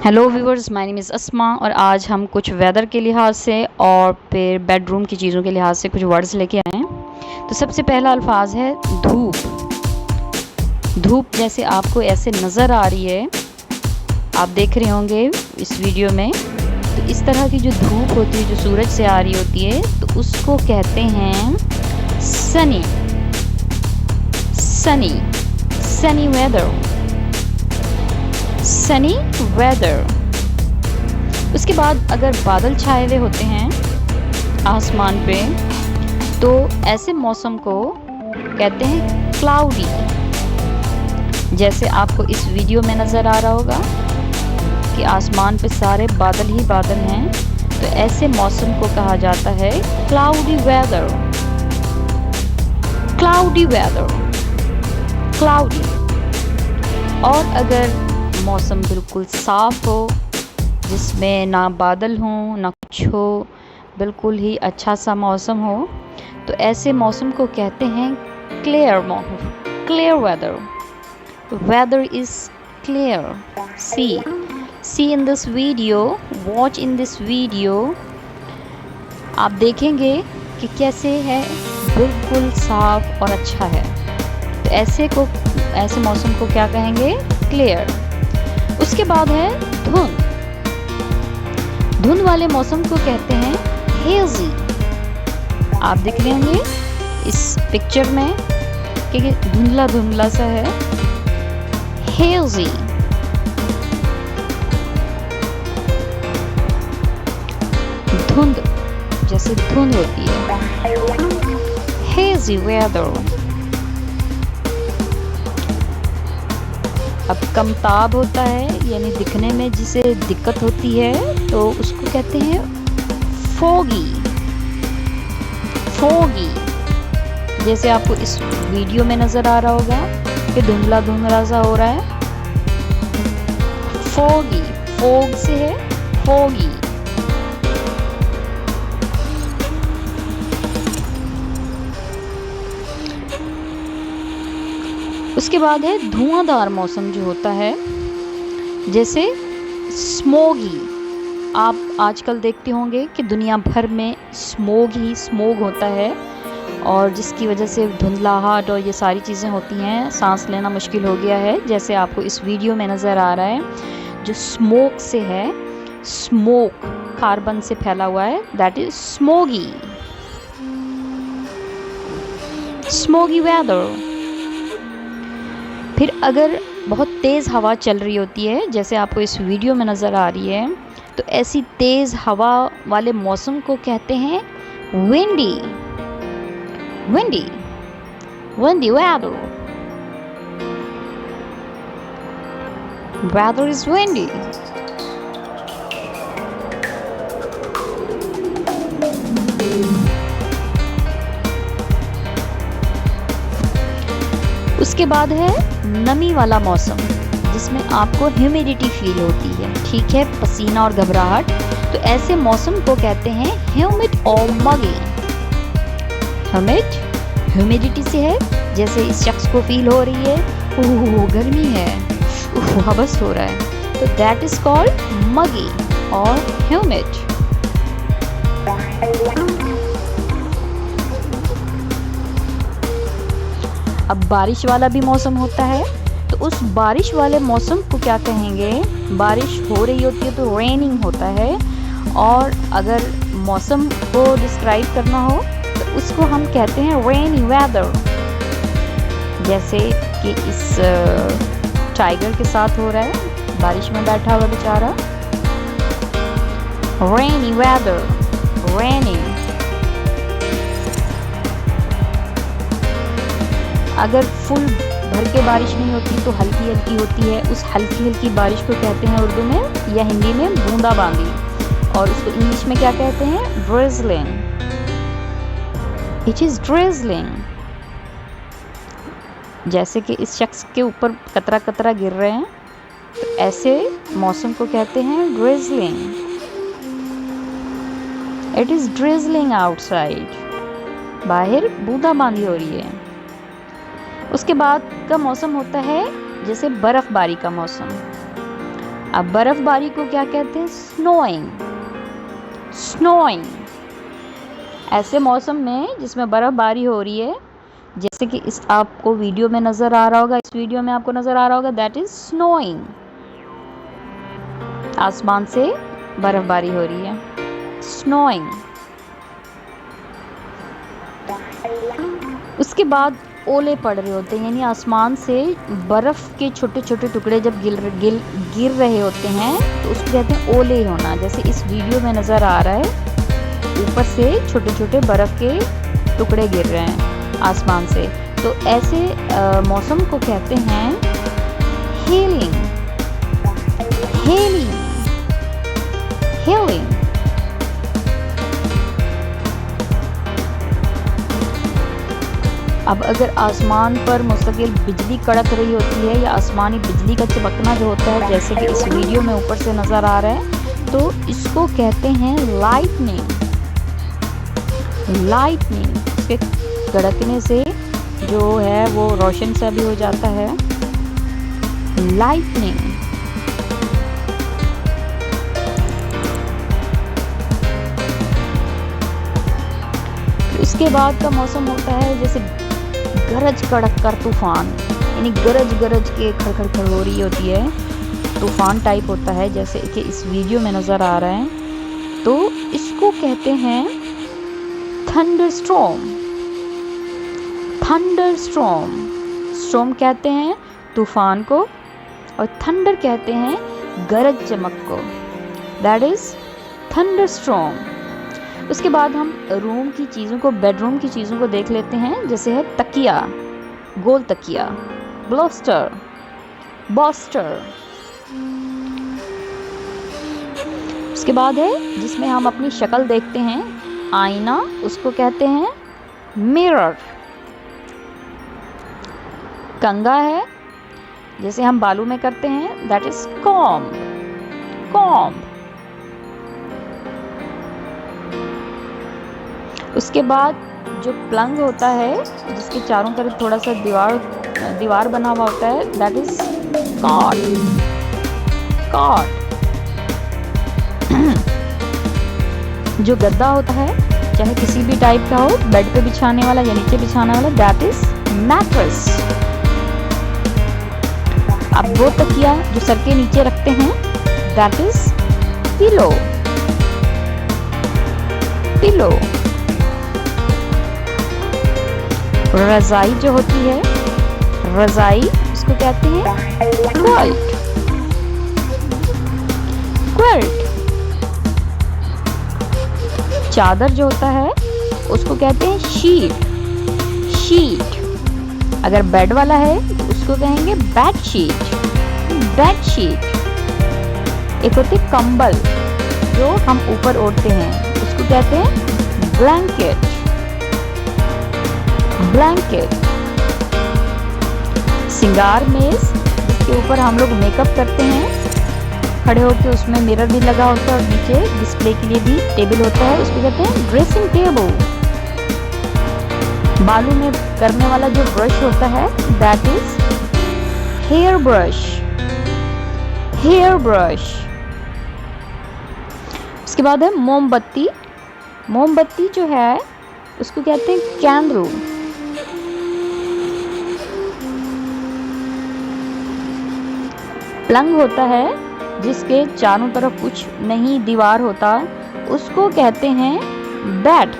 Hello viewers, my name is Asma और आज हम कुछ वेदर के लिहाज से और फिर बेडरूम की चीज़ों के लिहाज से कुछ वर्ड्स लेके आए हैं। तो सबसे पहला अल्फाज है धूप। धूप जैसे आपको ऐसे नज़र आ रही है, आप देख रहे होंगे इस वीडियो में। तो इस तरह की जो धूप होती है, जो सूरज से आ रही होती है, तो उसको कहते हैं sunny. Sunny sunny weather, sunny weather. उसके बाद अगर बादल छाए हुए होते हैं आसमान पे, तो ऐसे मौसम को कहते हैं क्लाउडी। जैसे आपको इस वीडियो में नज़र आ रहा होगा कि आसमान पे सारे बादल ही बादल हैं, तो ऐसे मौसम को कहा जाता है cloudy weather. Cloudy weather, cloudy. और अगर मौसम बिल्कुल साफ़ हो, जिसमें ना बादल हों ना कुछ हो, बिल्कुल ही अच्छा सा मौसम हो, तो ऐसे मौसम को कहते हैं clear clear weather. Weather is clear. See in this video, watch in this video. आप देखेंगे कि कैसे है, बिल्कुल साफ और अच्छा है। तो ऐसे मौसम को क्या कहेंगे? क्लियर। उसके बाद है धुंध। धुंध वाले मौसम को कहते हैं हेज़ी। आप देख रहे होंगे इस पिक्चर में कि धुंधला धुंधला सा है, हेज़ी। धुंध जैसे धुंध होती है, हेज़ी वेदर। अब कमताब होता है, यानी दिखने में जिसे दिक्कत होती है, तो उसको कहते हैं फोगी। फोगी जैसे आपको इस वीडियो में नज़र आ रहा होगा कि धुंधला धुंधला सा हो रहा है, फोगी। फोग से है फोगी। उसके बाद है धुआंधार मौसम जो होता है, जैसे स्मोगी। आप आजकल देखते होंगे कि दुनिया भर में स्मोग ही स्मोग होता है, और जिसकी वजह से धुंधलाहट और ये सारी चीज़ें होती हैं, सांस लेना मुश्किल हो गया है। जैसे आपको इस वीडियो में नज़र आ रहा है, जो स्मोक से है, स्मोक कार्बन से फैला हुआ है, that is smoggy. Smoggy weather. फिर अगर बहुत तेज़ हवा चल रही होती है, जैसे आपको इस वीडियो में नज़र आ रही है, तो ऐसी तेज़ हवा वाले मौसम को कहते हैं windy. Windy, windy weather. Weather is windy. उसके बाद है नमी वाला मौसम, जिसमें आपको ह्यूमिडिटी फील होती है, ठीक है, पसीना और घबराहट। तो ऐसे मौसम को कहते हैं ह्यूमिड और मगी। ह्यूमिड ह्यूमिडिटी से है, जैसे इस शख्स को फील हो रही है, ओह गर्मी है, ओह हबस हो रहा है, तो दैट इज कॉल्ड मगी और ह्यूमिड। अब बारिश वाला भी मौसम होता है, तो उस बारिश वाले मौसम को क्या कहेंगे? बारिश हो रही होती है तो रेनिंग होता है, और अगर मौसम को डिस्क्राइब करना हो तो उसको हम कहते हैं रेनी वेदर। जैसे कि इस टाइगर के साथ हो रहा है, बारिश में बैठा हुआ बेचारा, रेनी वेदर, रेनिंग। अगर फुल भर के बारिश नहीं होती तो हल्की हल्की होती है, उस हल्की हल्की बारिश को कहते हैं उर्दू में या हिंदी में बूंदाबांदी, और उसको इंग्लिश में क्या कहते हैं? ड्रिजलिंग। It is drizzling. जैसे कि इस शख्स के ऊपर कतरा कतरा गिर रहे हैं, तो ऐसे मौसम को कहते हैं drizzling. It is drizzling outside. बाहर बूंदाबांदी हो रही है। उसके बाद का मौसम होता है जैसे बर्फ़बारी का मौसम। अब बर्फबारी को क्या कहते हैं? स्नोइंग। स्नोइंग। ऐसे मौसम में जिसमें बर्फबारी हो रही है, जैसे कि इस आपको वीडियो में नज़र आ रहा होगा, इस वीडियो में आपको नज़र आ रहा होगा, दैट इज़ स्नोइंग। आसमान से बर्फबारी हो रही है, स्नोइंग। उसके बाद ओले पड़ रहे होते हैं, यानी आसमान से बर्फ़ के छोटे छोटे टुकड़े जब गिर रहे होते हैं तो उसको कहते हैं ओले होना। जैसे इस वीडियो में नज़र आ रहा है, ऊपर से छोटे छोटे बर्फ़ के टुकड़े गिर रहे हैं आसमान से। तो ऐसे मौसम को कहते हैं हेलिंग। हेलिंग। हेलिंग। अब अगर आसमान पर मुस्तकिल बिजली कड़क रही होती है या आसमानी बिजली का चमकना जो होता है, जैसे कि इस वीडियो में ऊपर से नज़र आ रहा है, तो इसको कहते हैं लाइटनिंग। लाइटनिंग। इसके कड़कने से जो है वो रोशन सा भी हो जाता है, लाइटनिंग। उसके बाद का मौसम होता है जैसे गरज कड़क कर तूफान, यानी गरज गरज के खड़खड़ खड़ हो रही होती है, तूफान टाइप होता है, जैसे कि इस वीडियो में नज़र आ रहा है। तो इसको कहते हैं थंडरस्टॉर्म। थंडरस्टॉर्म। स्टॉर्म कहते हैं तूफान को और थंडर कहते हैं गरज चमक को, दैट इज़ थंडरस्टॉर्म। उसके बाद हम रूम की चीज़ों को, बेडरूम की चीज़ों को देख लेते हैं, जैसे है तकिया, गोल तकिया, ब्लोस्टर, बॉस्टर। उसके बाद है जिसमें हम अपनी शक्ल देखते हैं, आईना, उसको कहते हैं मिरर। कंघा है जैसे हम बालों में करते हैं, दैट इज कॉम्ब। कॉम्ब। उसके बाद जो प्लंग होता है जिसके चारों तरफ थोड़ा सा दीवार बना हुआ होता है, दैट इज कॉट। कॉट। जो गद्दा होता है, चाहे किसी भी टाइप का हो, बेड पे बिछाने वाला या नीचे बिछाने वाला, दैट इज मैट्रेस। अब वो तकिया जो सर के नीचे रखते हैं, दैट इज पिलो। पिलो। रजाई जो होती है, रजाई, उसको कहते हैं क्विल्ट। क्विल्ट। चादर जो होता है उसको कहते हैं शीट। शीट। अगर बेड वाला है तो उसको कहेंगे बेड शीट। Bed sheet. एक होते कंबल जो हम ऊपर ओढ़ते हैं, उसको कहते हैं ब्लैंकेट। ब्लैंकेट। सिंगार मेज, जिसके ऊपर हम लोग मेकअप करते हैं, खड़े होकर उसमें मिरर भी लगा होता है और नीचे डिस्प्ले के लिए भी टेबल होता है, उसको कहते हैं ड्रेसिंग टेबल। बालों में करने वाला जो ब्रश होता है, that is hair brush. Hair brush. उसके बाद है मोमबत्ती। मोमबत्ती जो है उसको कहते हैं कैंडल। प्लंग होता है जिसके चारों तरफ कुछ नहीं दीवार होता, उसको कहते हैं बेड।